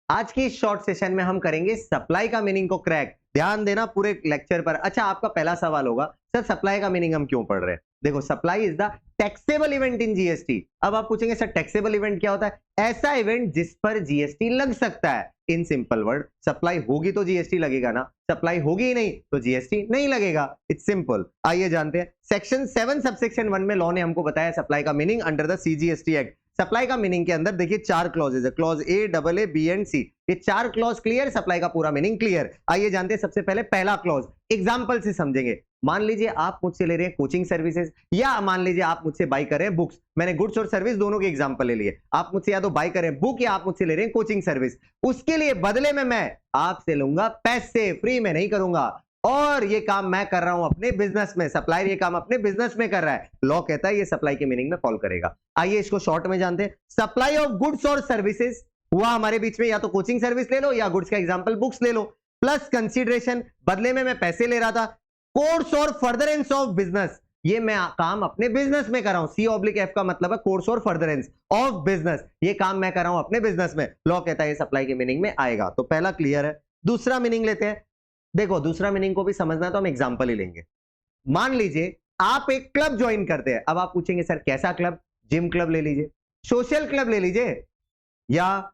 आज की इस शॉर्ट सेशन में हम करेंगे सप्लाई का मीनिंग को क्रैक। ध्यान देना पूरे लेक्चर पर। अच्छा, आपका पहला सवाल होगा, सर सप्लाई का मीनिंग हम क्यों पढ़ रहे हैं? देखो, supply is the taxable event in GST. अब आप पूछेंगे सर टैक्सेबल इवेंट क्या होता है? ऐसा इवेंट जिस पर जीएसटी लग सकता है। इन सिंपल वर्ड, सप्लाई होगी तो जीएसटी लगेगा ना, सप्लाई होगी ही नहीं तो जीएसटी नहीं लगेगा। It's simple. आइए जानते हैं। सेक्शन 7 सबसेक्शन 1 में लॉ ने हमको बताया सप्लाई का meaning under the CGST act. Supply का मीनिंग के अंदर देखिए 4 क्लॉजेज है, clause A, double A, B and C. ये 4 क्लॉज क्लियर, सप्लाई का पूरा मीनिंग क्लियर। आइए जानते हैं सबसे पहले पहला क्लॉज, एग्जांपल से समझेंगे। मान लीजिए आप मुझसे ले रहे हैं कोचिंग सर्विसेज, या मान लीजिए आप मुझसे बाय कर रहे हैं बुक्स। मैंने गुड्स और सर्विस दोनों के एग्जांपल ले लिए। आप मुझसे या तो बाय कर रहे हैं बुक या आप मुझसे ले रहे हैं कोचिंग सर्विस। उसके लिए बदले में मैं आपसे लूंगा पैसे, फ्री में नहीं करूंगा। और ये काम मैं कर रहा हूं अपने बिजनेस में, सप्लायर ये काम अपने बिजनेस में कर रहा है। लॉ कहता है ये सप्लाई के मीनिंग में फॉल करेगा। आइए इसको शॉर्ट में जानते हैं। सप्लाई ऑफ गुड्स और सर्विसेज हुआ हमारे बीच में, या तो कोचिंग सर्विस ले लो या गुड्स का एग्जांपल बुक्स ले लो, प्लस कंसीडरेशन, बदले में मैं पैसे ले रहा था। कोर्स और फर्दरेंस ऑफ बिजनेस, ये मैं काम अपने बिजनेस में कर रहा हूं। C/F का मतलब है कोर्स और फर्दरेंस ऑफ बिजनेस, ये काम मैं कर रहा हूं अपने बिजनेस में। लॉ कहता है ये सप्लाई के मीनिंग में आएगा। तो पहला क्लियर है। दूसरा मीनिंग लेते हैं। देखो, दूसरा मीनिंग को भी समझना है तो हम एग्जांपल ही लेंगे। मान लीजिए आप एक क्लब ज्वाइन करते हैं। अब आप पूछेंगे सर कैसा क्लब? जिम क्लब ले लीजिए, सोशल क्लब ले लीजिए, या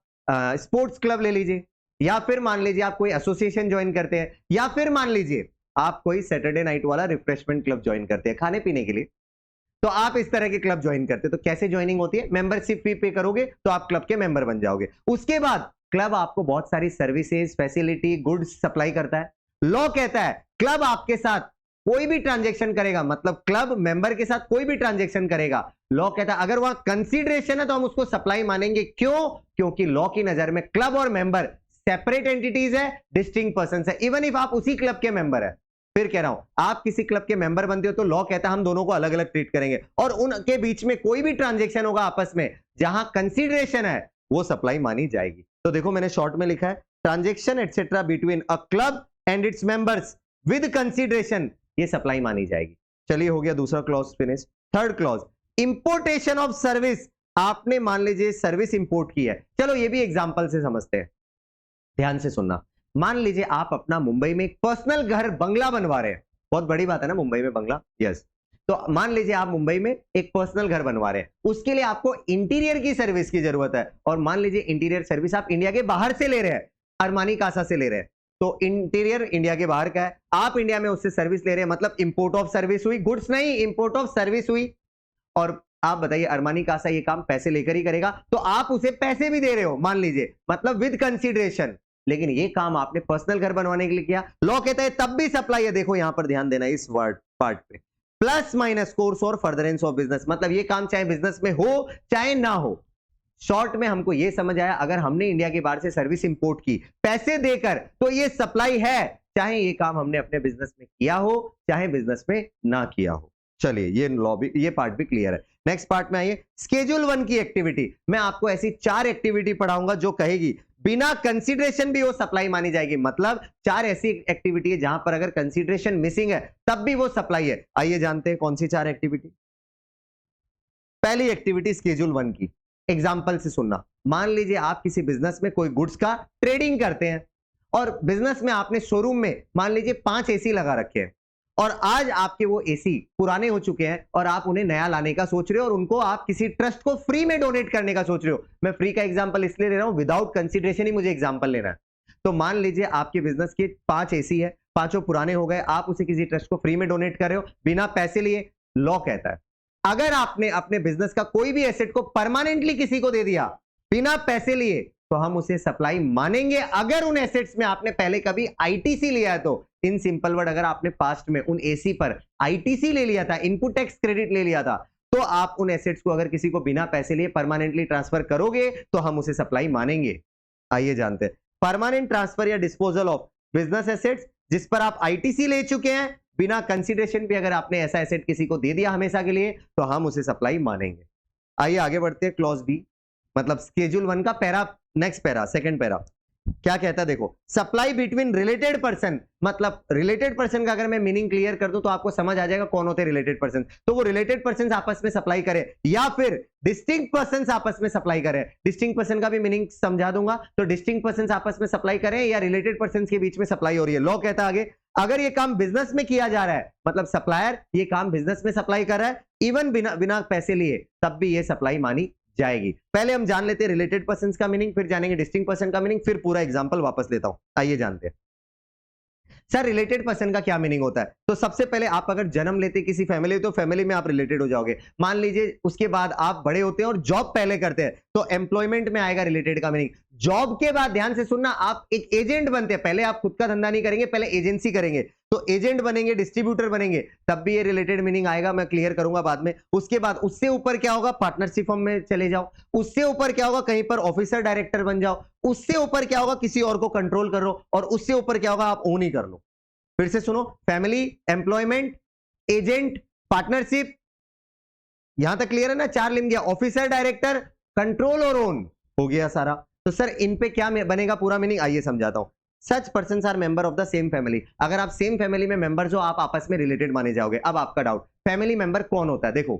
स्पोर्ट्स क्लब ले लीजिए, या फिर मान लीजिए आप कोई एसोसिएशन ज्वाइन करते हैं, या फिर मान लीजिए आप कोई सैटरडे नाइट वाला रिफ्रेशमेंट क्लब ज्वाइन करते हैं खाने पीने के लिए। तो आप इस तरह के क्लब ज्वाइन करते हैं। तो कैसे ज्वाइनिंग होती है? मेंबरशिप फी पे करोगे तो आप क्लब के मेंबर बन जाओगे। उसके बाद क्लब आपको बहुत सारी सर्विसेज, फैसिलिटी, गुड्स सप्लाई करता है। लॉ कहता है क्लब आपके साथ कोई भी ट्रांजैक्शन करेगा, मतलब क्लब मेंबर के साथ कोई भी ट्रांजैक्शन करेगा, लॉ कहता है अगर वहां कंसीडरेशन है तो हम उसको सप्लाई मानेंगे। क्यों? क्योंकि लॉ की नजर में क्लब और मेंबर सेपरेट एंटिटीज है, डिस्टिंक्ट पर्संस है। इवन इफ आप उसी क्लब के मेंबर है, फिर कह रहा हूं आप किसी क्लब के मेंबर बनते हो तो लॉ कहता है हम दोनों को अलग अलग ट्रीट करेंगे, और उनके बीच में कोई भी ट्रांजैक्शन होगा आपस में जहां कंसीडरेशन है वो सप्लाई मानी जाएगी। तो देखो मैंने शॉर्ट में लिखा है transaction etcetera between a club and its members with consideration, ये सप्लाई मानी जाएगी। चलिए हो गया दूसरा clause finish. Third clause, importation of service. आपने मान लीजिए सर्विस इंपोर्ट की है। चलो ये भी एग्जांपल से समझते हैं, ध्यान से सुनना। मान लीजिए आप अपना मुंबई में एक पर्सनल घर, बंगला बनवा रहे हैं। बहुत बड़ी बात है ना मुंबई में बंगला, यस। तो मान लीजिए आप मुंबई में एक पर्सनल घर बनवा रहे हैं, उसके लिए आपको इंटीरियर की सर्विस की जरूरत है। और मान लीजिए इंटीरियर सर्विस आप इंडिया के बाहर से ले रहे हैं, अरमानी कासा से ले रहे हैं। तो इंटीरियर इंडिया के बाहर का है, आप इंडिया में उससे सर्विस ले रहे हैं, मतलब इंपोर्ट ऑफ सर्विस हुई, गुड्स नहीं, इंपोर्ट ऑफ सर्विस हुई। और आप बताइए अरमानी कासा ये काम पैसे लेकर ही करेगा, तो आप उसे पैसे भी दे रहे हो मान लीजिए, मतलब विद कंसीडरेशन। लेकिन ये काम आपने पर्सनल घर बनवाने के लिए किया, लॉ कहता है तब भी सप्लाई है। देखो यहां पर ध्यान देना इस वर्ड पार्ट पे, प्लस माइनस कोर्स और फर्दरेंस ऑफ बिजनेस, मतलब ये काम चाहे बिजनेस में हो चाहे ना हो। शॉर्ट में हमको ये समझ आया, अगर हमने इंडिया के बाहर से सर्विस इंपोर्ट की पैसे देकर तो ये सप्लाई है, चाहे ये काम हमने अपने बिजनेस में किया हो चाहे बिजनेस में ना किया हो। चलिए ये लॉ भी, ये पार्ट भी क्लियर है। नेक्स्ट पार्ट में आइए, स्केड्यूल 1 की एक्टिविटी। मैं आपको ऐसी 4 एक्टिविटी पढ़ाऊंगा जो कहेगी बिना कंसीडरेशन भी वो सप्लाई मानी जाएगी। मतलब 4 ऐसी एक्टिविटी है जहां पर अगर कंसीडरेशन मिसिंग है तब भी वो सप्लाई है। आइए जानते हैं कौन सी 4 एक्टिविटी। पहली एक्टिविटी स्केड्यूल 1 की, एग्जांपल से सुनना। मान लीजिए आप किसी बिजनेस में कोई गुड्स का ट्रेडिंग करते हैं, और बिजनेस में आपने शोरूम में मान लीजिए 5 एसी लगा रखे हैं, और आज आपके वो एसी पुराने हो चुके हैं और आप उन्हें नया लाने का सोच रहे हो, और उनको आप किसी ट्रस्ट को फ्री में डोनेट करने का सोच रहे हो। मैं फ्री का एग्जांपल इसलिए ले रहा हूं, विदाउट कंसीडरेशन ही मुझे एग्जांपल लेना है। तो मान लीजिए आपके बिजनेस के 5 एसी है, पांचों पुराने हो गए, आप उसे किसी ट्रस्ट को फ्री में डोनेट कर रहे हो बिना पैसे लिए। लॉ कहता है अगर आपने अपने बिजनेस का कोई भी एसेट को परमानेंटली किसी को दे दिया बिना पैसे लिए तो हम उसे सप्लाई मानेंगे, अगर उन एसेट्स में आपने पहले कभी आईटीसी लिया है तो। इन सिंपल वर्ड, अगर आपने पास्ट में उन एसी पर आईटीसी ले लिया था, इनपुट टैक्स क्रेडिट ले लिया था, तो आप उन एसेट्स को अगर किसी को बिना पैसे लिए परमानेंटली ट्रांसफर करोगे तो हम उसे सप्लाई मानेंगे। आइए जानते हैं, परमानेंट ट्रांसफर या डिस्पोजल ऑफ बिजनेस एसेट्स जिस पर आप आईटीसी ले चुके हैं, बिना कंसीडरेशन भी अगर आपने ऐसा एसेट किसी को दे दिया हमेशा के लिए तो हम उसे सप्लाई मानेंगे। आइए आगे बढ़ते हैं, क्लॉज बी, मतलब स्केड्यूल 1 का para, next para, second para. क्या कहता है देखो, सप्लाई बिटवीन रिलेटेड पर्सन, मतलब रिलेटेड पर्सन का अगर मैं मीनिंग क्लियर कर दूं तो आपको समझ आ जाएगा कौन होते हैं रिलेटेड पर्सन। तो वो रिलेटेड पर्सन आपस में सप्लाई करे या फिर डिस्टिंक्ट पर्सन आपस में सप्लाई करे। डिस्टिंक्ट पर्सन का भी मीनिंग समझा दूंगा। तो डिस्टिंक्ट पर्सन आपस में सप्लाई करें या रिलेटेड पर्सन के बीच में सप्लाई हो रही है। लॉ कहता है आगे, अगर ये काम बिजनेस में किया जा रहा है, मतलब सप्लायर ये काम बिजनेस में सप्लाई कर रहा है इवन बिना पैसे लिए, तब भी ये सप्लाई मानी जाएगी। पहले हम जान लेते हैं रिलेटेड पर्सन्स का मीनिंग, फिर जानेंगे डिस्टिंक्ट पर्सन का मीनिंग, फिर पूरा एग्जांपल वापस लेता हूं। आइए जानते हैं सर रिलेटेड पर्सन का क्या मीनिंग होता है। तो सबसे पहले आप अगर जन्म लेते किसी फैमिली, तो फैमिली में आप रिलेटेड हो जाओगे। मान लीजिए उसके बाद आप बड़े होते हैं और जॉब पहले करते हैं, तो एम्प्लॉयमेंट में आएगा रिलेटेड का मीनिंग। जॉब के बाद ध्यान से सुनना, आप एक एजेंट बनते हैं। पहले आप खुद का धंधा नहीं करेंगे, पहले एजेंसी करेंगे, तो एजेंट बनेंगे, डिस्ट्रीब्यूटर बनेंगे, तब भी ये रिलेटेड मीनिंग आएगा। मैं क्लियर करूंगा बाद में। उसके बाद उससे ऊपर क्या होगा, पार्टनरशिप फर्म में चले जाओ। उससे ऊपर क्या होगा, कहीं पर ऑफिसर डायरेक्टर बन जाओ। उससे ऊपर क्या होगा, किसी और को कंट्रोल कर लो। और उससे ऊपर क्या होगा, आप ओन ही कर लो। फिर से सुनो, फैमिली, एम्प्लॉयमेंट, एजेंट, पार्टनरशिप, यहां तक क्लियर है ना। 4 लिंग गया, ऑफिसर, डायरेक्टर, कंट्रोल और ओन, हो गया सारा। तो सर इन पे क्या बनेगा पूरा मीनिंग, आइए समझाता हूं। Such person are member of the same family. अगर आप सेम फैमिली में मेंबर जो, आप आपस में रिलेटेड माने जाओगे। अब आपका डाउट, फैमिली मेंबर कौन होता है। देखो,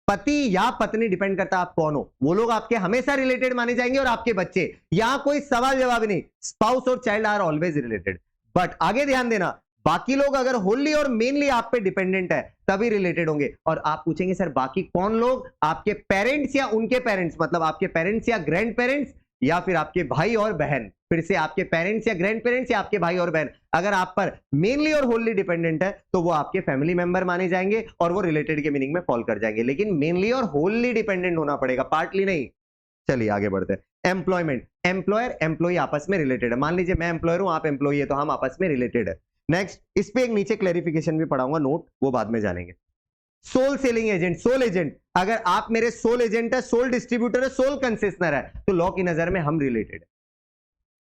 पति या पत्नी, डिपेंड करता है आप कौन हो, वो लोग आपके हमेशा रिलेटेड माने जाएंगे। और आपके बच्चे, यहां कोई सवाल जवाब नहीं, स्पाउस और child are always related. But आगे ध्यान देना, बाकी लोग अगर होली और मेनली आप पे डिपेंडेंट है तभी रिलेटेड होंगे। और आप पूछेंगे सर बाकी कौन लोग, आपके पेरेंट्स या उनके पेरेंट्स, मतलब आपके पेरेंट्स या ग्रैंड पेरेंट्स या फिर आपके भाई और बहन। फिर से, आपके पेरेंट्स या ग्रैंड पेरेंट्स या आपके भाई और बहन अगर आप पर मेनली और होली डिपेंडेंट है तो वो आपके फैमिली मेंबर माने जाएंगे और वो रिलेटेड के मीनिंग में फॉल कर जाएंगे। लेकिन मेनली और होली डिपेंडेंट होना पड़ेगा, पार्टली नहीं। चलिए आगे बढ़ते हैं। एम्प्लॉयमेंट, एम्प्लॉयर एम्प्लॉय आपस में रिलेटेड है। मान लीजिए मैं एम्प्लॉयर हूं, आप एम्प्लॉय है, तो हम आपस में रिलेटेड है। नेक्स्ट, इस पे एक नीचे क्लैरिफिकेशन भी पढ़ाऊंगा, नोट, वो बाद में जानेंगे। Sole selling agent, sole agent, अगर आप मेरे सोल एजेंट है, सोल डिस्ट्रीब्यूटर है, सोल कंसेशनर है, तो लॉ की नजर में हम रिलेटेड है।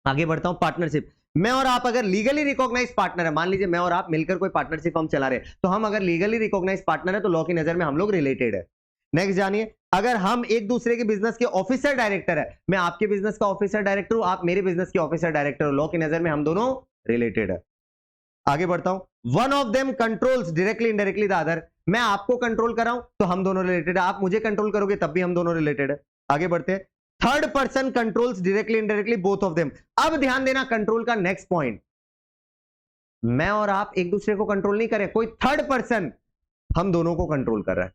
आगे बढ़ता हूं, पार्टनरशिप, मैं और आप अगर लीगली रिकॉग्नाइज पार्टनर है, मान लीजिए मैं और आप मिलकर कोई पार्टनरशिप हम चला रहे हैं, तो हम अगर लीगली रिकॉग्नाइज पार्टनर है तो लॉ की नजर में हम लोग रिलेटेड है। नेक्स्ट जानिए, अगर हम एक दूसरे के बिजनेस के ऑफिसर डायरेक्टर है, मैं आपके बिजनेस का ऑफिसर डायरेक्टर हूं, आप मेरे बिजनेस के ऑफिसर डायरेक्टर हो, लॉ की नजर में हम दोनों रिलेटेड है। आगे बढ़ता हूं, one of them controls directly indirectly the other, मैं आपको कंट्रोल कर रहा हूं तो हम दोनों रिलेटेड है, आप मुझे कंट्रोल करोगे तब भी हम दोनों रिलेटेड है। आगे बढ़ते हैं, third person controls directly indirectly both of them. अब ध्यान देना कंट्रोल का नेक्स्ट पॉइंट, मैं और आप एक दूसरे को कंट्रोल नहीं कर रहे, कोई थर्ड पर्सन हम दोनों को कंट्रोल कर रहा है।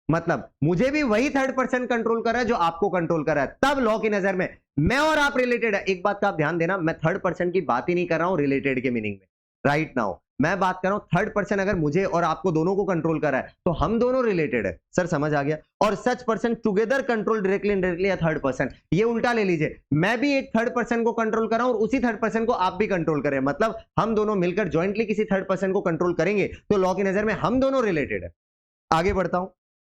मतलब मुझे भी वही थर्ड पर्सन कंट्रोल कर रहा है जो आपको कंट्रोल कर रहा है, तब लॉ की नजर में मैं और आप रिलेटेड है। एक बात का आप ध्यान देना, मैं थर्ड पर्सन की बात ही नहीं कर रहा हूं रिलेटेड के मीनिंग में। राइट नाउ मैं बात कर रहा हूं थर्ड पर्सन अगर मुझे और आपको दोनों को कंट्रोल कर रहा है तो हम दोनों रिलेटेड है। सर समझ आ गया। और such person together control directly indirectly या थर्ड पर्सन, ये उल्टा ले लीजिए, मैं भी एक थर्ड पर्सन को कंट्रोल कर रहा हूं और उसी थर्ड पर्सन को आप भी कंट्रोल करें, मतलब हम दोनों मिलकर ज्वाइंटली किसी थर्ड पर्सन को कंट्रोल करेंगे तो लॉ की नजर में हम दोनों रिलेटेड है। आगे बढ़ता हूं,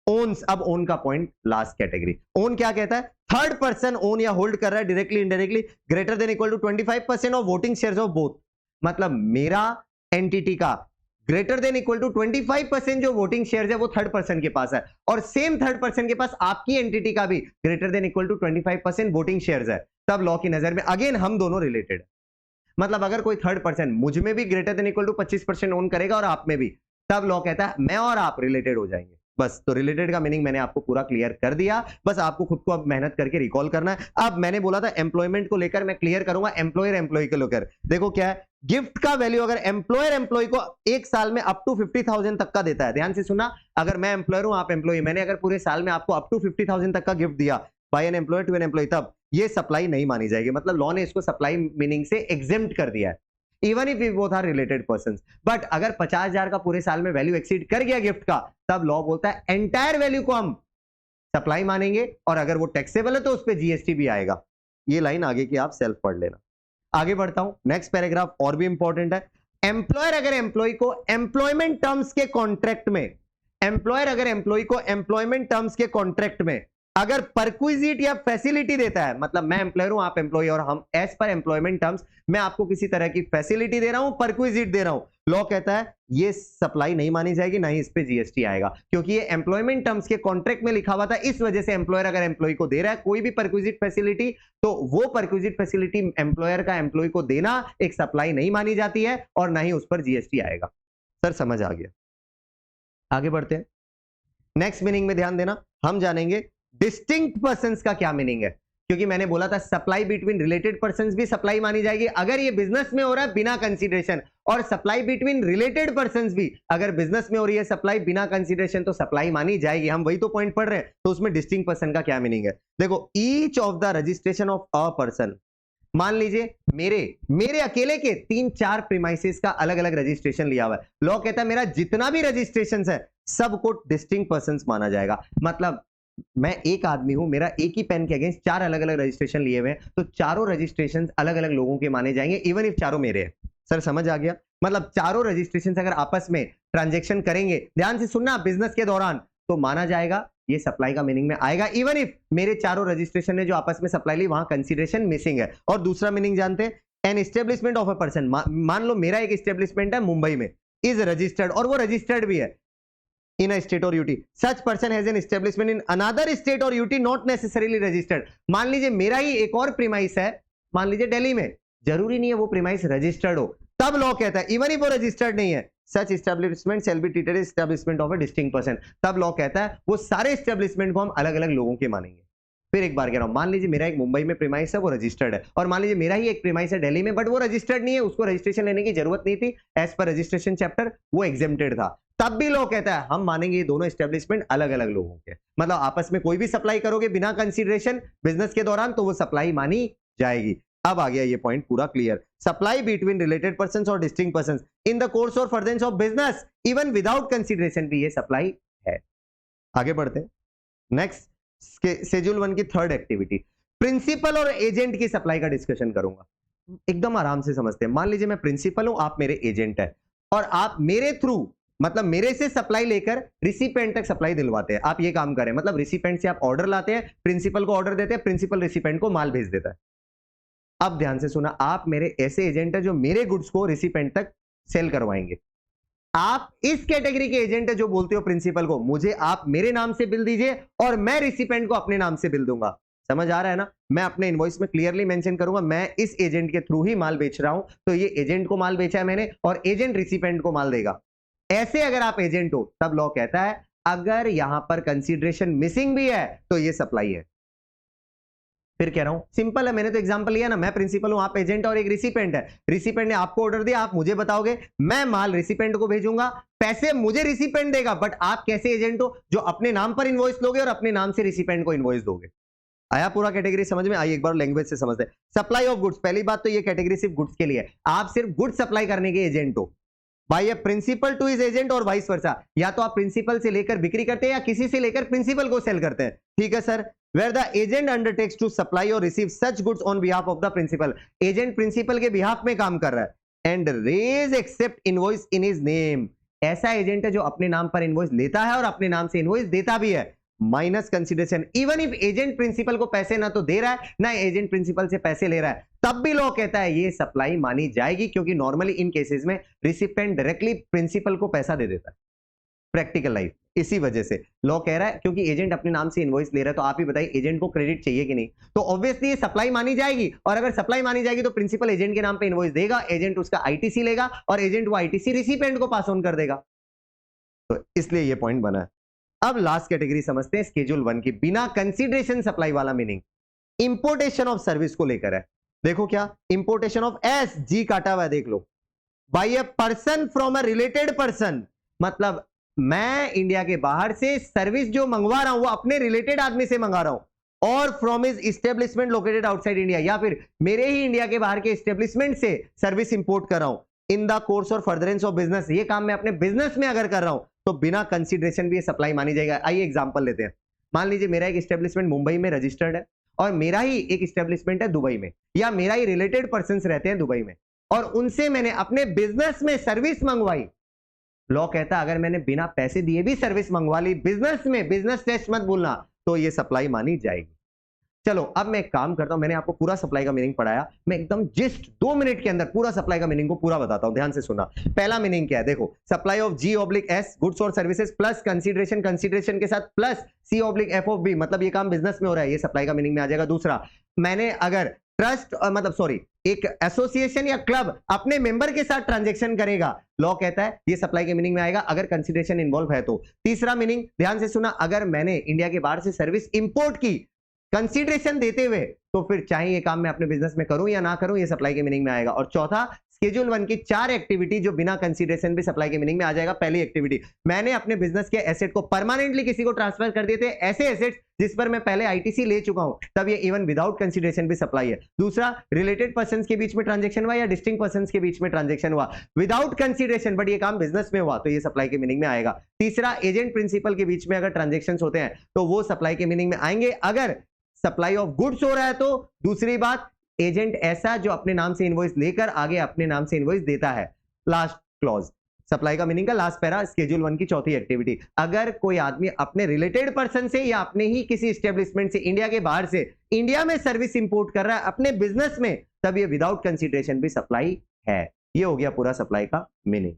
ओन्स, अब ओन का पॉइंट लास्ट कैटेगरी। ओन क्या कहता है, थर्ड पर्सन ओन या होल्ड कर रहा है directly indirectly greater than equal to 25% of voting shares of both, मतलब मेरा एंटिटी का ग्रेटर देन इक्वल टू 25% जो वोटिंग शेयर्स है वो थर्ड पर्सन के पास है, और सेम थर्ड पर्सन के पास आपकी एंटिटी का भी greater than equal to 25% voting shares है, तब लॉ की नजर में अगेन हम दोनों रिलेटेड है। मतलब अगर कोई थर्ड पर्सन मुझ में भी greater than equal to 25% own करेगा और आप में भी, तब लॉ कहता है मैं और आप रिलेटेड हो जाएंगे। बस, तो रिलेटेड का मीनिंग मैंने आपको पूरा क्लियर कर दिया, बस आपको खुद को अब मेहनत करके रिकॉल करना है। अब मैंने बोला था एम्प्लॉयमेंट को लेकर मैं क्लियर करूंगा एम्प्लॉयर एम्प्लॉय को लेकर। देखो क्या है, गिफ्ट का वैल्यू अगर एम्प्लॉयर एम्प्लॉय को एक साल में अप टू 50,000 तक का देता है, ध्यान से सुना, अगर मैं एम्प्लॉयर हूं आप एम्प्लॉय, मैंने अगर पूरे साल में आपको अप टू 50,000 तक का गिफ्ट दिया by an employer to an employee, तब ये सप्लाई नहीं मानी जाएगी। मतलब लॉ ने इसको सप्लाई मीनिंग से एग्जेम्प्ट कर दिया है, even if we both are related persons. But अगर 50,000 का पूरे साल में वैल्यू एक्सीड कर गया गिफ्ट का, तब लॉ बोलता है एंटायर वैल्यू को हम सप्लाई मानेंगे, और अगर वो टैक्सेबल है तो उस पर जीएसटी भी आएगा। ये लाइन आगे की आप सेल्फ पढ़ लेना। आगे बढ़ता हूं, नेक्स्ट पैराग्राफ और भी इंपॉर्टेंट है। एम्प्लॉयर अगर एम्प्लॉय को एम्प्लॉयमेंट टर्म्स के कॉन्ट्रैक्ट में, एम्प्लॉयर अगर एम्प्लॉय को एम्प्लॉयमेंट टर्म्स के कॉन्ट्रैक्ट में अगर परक्विजिट या फैसिलिटी देता है, मतलब मैं एम्प्लॉयर हूं, आप एम्प्लॉय और हम एज पर एम्प्लॉयमेंट टर्म्स मैं आपको किसी तरह की फैसिलिटी दे रहा हूं, परक्विजिट दे रहा हूं, लॉ कहता है ये सप्लाई नहीं मानी जाएगी, ना ही इस पे जीएसटी आएगा, क्योंकि ये एम्प्लॉयमेंट टर्म्स के कॉन्ट्रैक्ट में लिखा हुआ था। इस वजह से एम्प्लॉयर अगर एम्प्लॉय को दे रहा है कोई भी परक्विजिट फैसिलिटी, तो वो परक्विजिट फैसिलिटी एम्प्लॉयर का एम्प्लॉय को देना एक सप्लाई नहीं मानी जाती है और ना ही उस पर जीएसटी आएगा। सर समझ आ गया, आगे बढ़ते हैं। नेक्स्ट मीनिंग में ध्यान देना, हम जानेंगे डिस्टिंक्ट पर्संस का क्या मीनिंग है, क्योंकि मैंने बोला था सप्लाई बिटवीन रिलेटेड पर्संस भी सप्लाई मानी जाएगी अगर ये बिजनेस में हो रहा है बिना कंसीडरेशन, और सप्लाई बिटवीन रिलेटेड पर्संस भी अगर बिजनेस में हो रही है सप्लाई बिना कंसीडरेशन तो सप्लाई मानी जाएगी। हम वही तो पॉइंट पढ़ रहे हैं, तो उसमें डिस्टिंक्ट पर्सन का क्या मीनिंग है। देखो, each of the registration of a person, मान लीजिए मेरे अकेले के 3-4 प्रीमाइसेस का अलग अलग रजिस्ट्रेशन लिया हुआ है, लॉ कहता है मेरा जितना भी रजिस्ट्रेशन है सबको डिस्टिंक्ट पर्संस माना जाएगा। मतलब मैं एक आदमी हूं, मेरा एक ही पेन के अगेंस्ट 4 अलग अलग रजिस्ट्रेशन लिए हुए हैं, तो चारों रजिस्ट्रेशन अलग अलग लोगों के माने जाएंगे, इवन इफ चारों मेरे हैं। सर समझ आ गया, मतलब चारों रजिस्ट्रेशन अगर आपस में ट्रांजेक्शन करेंगे, ध्यान से सुनना, बिजनेस के दौरान, तो माना जाएगा, ये सप्लाई का मीनिंग में आएगा, इवन इफ मेरे चारों रजिस्ट्रेशन ने जो आपस में सप्लाई ली वहां कंसीडरेशन मिसिंग है। और दूसरा मीनिंग जानते हैं, an establishment of a person, मान लो मेरा एक एस्टेब्लिशमेंट है मुंबई में, इज रजिस्टर्ड, और वो रजिस्टर्ड भी है in a state or UT, such person has an establishment in another state or UT not necessarily registered। मान लीजिए मेरा ही एक और प्रीमाइस है, मान लीजिए दिल्ली में, जरूरी नहीं है वो प्रीमाइस रजिस्टर्ड हो, तब लॉ कहता है इवन इफ वो रजिस्टर्ड नहीं है, such establishment shall be treated as establishment of a distinct person, तब लॉ कहता है वो सारे एस्टेब्लिशमेंट को हम अलग अलग लोगों के मानेंगे। फिर एक बार कह रहा हूं, मान लीजिए मेरा एक मुंबई में प्रीमाइस है, वो रजिस्टर्ड है, और मान लीजिए मेरा ही एक प्रीमाइस है दिल्ली में, बट वो रजिस्टर्ड नहीं है, उसको रजिस्ट्रेशन लेने की जरूरत नहीं थी, एज पर रजिस्ट्रेशन चैप्टर वो एग्जेम्प्टेड था, तब भी लॉ कहता है हम मानेंगे ये दोनों एस्टेब्लिशमेंट अलग अलग लोगों के, मतलब आपस में कोई भी सप्लाई करोगे बिना कंसीडरेशन बिजनेस के दौरान तो वो सप्लाई मानी जाएगी। अब आ गया ये पॉइंट पूरा clear, supply between related persons और distinct persons in the course और furtherance of business even without consideration भी ये सप्लाई है। आगे बढ़ते हैं, नेक्स्ट शेड्यूल 1 की थर्ड एक्टिविटी, प्रिंसिपल और एजेंट की सप्लाई का डिस्कशन करूंगा, एकदम आराम से समझते हैं। मान लीजिए मैं प्रिंसिपल हूं, आप मेरे एजेंट है, और आप मेरे थ्रू, मतलब मेरे से सप्लाई लेकर रिसिपेंट तक सप्लाई दिलवाते हैं। आप ये काम करें, मतलब रिसिपेंट से आप ऑर्डर लाते हैं, प्रिंसिपल को ऑर्डर देते हैं, प्रिंसिपल रिसिपेंट को माल भेज देता है। अब ध्यान से सुना, आप मेरे ऐसे एजेंट है जो मेरे गुड्स को रिसिपेंट तक सेल करवाएंगे। आप इस कैटेगरी के एजेंट है जो बोलते हो प्रिंसिपल को मुझे आप मेरे नाम से बिल दीजिए और मैं रिसिपेंट को अपने नाम से बिल दूंगा। समझ आ रहा है ना, मैं अपने इनवॉइस में क्लियरली मेंशन करूंगा मैं इस एजेंट के थ्रू ही माल बेच रहा हूं, तो ये एजेंट को माल बेचा है मैंने और एजेंट रिसिपेंट को माल देगा। ऐसे अगर आप एजेंट हो तब लॉ कहता है अगर यहां पर कंसीडरेशन मिसिंग भी है तो ये सप्लाई है। फिर कह रहा हूं सिंपल है, मैंने तो एग्जांपल लिया ना, मैं प्रिंसिपल हूं, आप एजेंट और एक रिसिपेंट है, रिसिपेंट ने आपको ऑर्डर दिया, आप मुझे बताओगे, मैं माल रिसिपेंट को भेजूंगा, पैसे मुझे रिसिपेंट देगा, बट आप कैसे एजेंट हो जो अपने नाम पर इनवॉइस लोगे और अपने नाम से रिसिपेंट को इनवॉइस दोगे। आया पूरा कैटेगरी समझ में? आइए एक बार लैंग्वेज से समझते हैं। सप्लाई ऑफ गुड्स, पहली बात तो ये कैटेगरी सिर्फ गुड्स के लिए है, आप सिर्फ गुड्स सप्लाई करने के एजेंट हो, by a principal to his agent और वाइस वर्सा, या तो आप प्रिंसिपल से लेकर बिक्री करते हैं या किसी से लेकर प्रिंसिपल को सेल करते हैं। ठीक है sir, where the agent undertakes to supply or receive such goods on behalf of the principal, agent principal के बिहाफ में काम कर रहा है, and raise accept invoice in his name, ऐसा एजेंट है जो अपने नाम पर इनवॉइस लेता है और अपने नाम से इनवॉइस देता भी है, minus consideration, even if agent principal को पैसे ना तो दे रहा है ना एजेंट प्रिंसिपल से पैसे ले रहा है, तब भी लॉ कहता है ये सप्लाई मानी जाएगी, क्योंकि नॉर्मली इन केसेस में रिसिपेंट डायरेक्टली प्रिंसिपल को पैसा दे देता है, प्रैक्टिकल लाइफ। इसी वजह से लॉ कह रहा है क्योंकि एजेंट अपने नाम से इनवॉइस ले रहा है, तो आप ही बताइए एजेंट को क्रेडिट चाहिए कि नहीं, तो ऑब्वियसली ये सप्लाई मानी जाएगी, और अगर सप्लाई मानी जाएगी तो प्रिंसिपल एजेंट के नाम पे इनवॉइस देगा, एजेंट उसका आईटीसी लेगा और एजेंट वो आईटीसी रिसिपेंट को पास ऑन कर देगा, तो इसलिए ये पॉइंट बना है। अब लास्ट कैटेगरी समझते हैं स्केड्यूल 1 की, बिना कंसीडरेशन सप्लाई वाला मीनिंग इंपोर्टेशन ऑफ सर्विस को लेकर है। देखो क्या इंपोर्टेशन ऑफ, एस जी काटा हुआ है देख लो, by a person from a related person, मतलब मैं इंडिया के बाहर से सर्विस जो मंगवा रहा हूं वो अपने रिलेटेड आदमी से मंगा रहा हूं, और from his establishment located outside India, या फिर मेरे ही इंडिया के बाहर के एस्टेब्लिशमेंट से सर्विस इंपोर्ट कर रहा हूं इन द कोर्स और फर्दरेंस ऑफ बिजनेस, ये काम मैं अपने बिजनेस में अगर कर रहा हूं तो बिना कंसीडरेशन भी ये सप्लाई मानी जाएगा। आइए एग्जांपल लेते हैं, मान लीजिए मेरा एक एस्टेब्लिशमेंट मुंबई में रजिस्टर्ड है और मेरा ही एक एस्टेब्लिशमेंट है दुबई में, या मेरा ही रिलेटेड पर्सन रहते हैं दुबई में, और उनसे मैंने अपने बिजनेस में सर्विस मंगवाई, लॉ कहता है अगर मैंने बिना पैसे दिए भी सर्विस मंगवा ली बिजनेस में, बिजनेस टेस्ट मत भूलना, तो ये सप्लाई मानी जाएगी। चलो अब मैं एक काम करता हूं, मैंने आपको पूरा सप्लाई का मीनिंग पढ़ाया, मैं एकदम जस्ट 2 मिनट के अंदर पूरा सप्लाई का मीनिंग को पूरा बताता हूं, ध्यान से सुनना। पहला मीनिंग क्या है, देखो, सप्लाई ऑफ G/S गुड्स और सर्विसेज प्लस कंसीडरेशन, कंसीडरेशन के साथ प्लस C/F(B), मतलब ये काम बिजनेस में हो रहा है, ये सप्लाई का मीनिंग में आ जाएगा। दूसरा, मैंने अगर ट्रस्ट मतलब सॉरी एक एसोसिएशन या क्लब अपने मेंबर के साथ ट्रांजैक्शन करेगा, लॉ कहता है ये सप्लाई के मीनिंग में आएगा अगर कंसीडरेशन इन्वॉल्व है तो। तीसरा मीनिंग ध्यान से सुना, अगर मैंने इंडिया के बाहर से सर्विस इंपोर्ट की कंसीडरेशन देते हुए, तो फिर चाहे ये काम मैं अपने बिजनेस में करूं या ना करूं, ये सप्लाई के मीनिंग में आएगा। और चौथा, स्केड्यूल 1 की 4 एक्टिविटी जो बिना कंसीडरेशन भी सप्लाई के मीनिंग में आ जाएगा। पहली एक्टिविटी, मैंने अपने बिजनेस के एसेट को परमानेंटली किसी को ट्रांसफर कर दिए थे, ऐसे एसेट जिस पर मैं पहले आईटीसी ले चुका हूं, तब ये इवन विदाउट कंसीडरेशन भी सप्लाई है। दूसरा, रिलेटेड पर्संस के बीच में ट्रांजैक्शन हुआ या डिस्टिंक्ट पर्संस के बीच में ट्रांजैक्शन हुआ विदाउट कंसीडरेशन, बट ये काम बिजनेस में हुआ, तो ये सप्लाई के मीनिंग में आएगा। तीसरा, एजेंट प्रिंसिपल के बीच में अगर ट्रांजैक्शंस होते हैं तो वो सप्लाई के मीनिंग में आएंगे अगर सप्लाई ऑफ गुड्स हो रहा है तो। दूसरी बात, एजेंट ऐसा जो अपने नाम से इनवॉइस लेकर आगे अपने नाम से इनवॉइस देता है। लास्ट क्लॉज, सप्लाई का मीनिंग का लास्ट पैरा, स्केड्यूल 1 की चौथी एक्टिविटी, अगर कोई आदमी अपने रिलेटेड पर्सन से या अपने ही किसी एस्टेब्लिशमेंट से इंडिया के बाहर से इंडिया में सर्विस इंपोर्ट कर रहा है अपने बिजनेस में, तब ये विदाउट कंसीडरेशन भी सप्लाई है। ये हो गया पूरा सप्लाई का मीनिंग।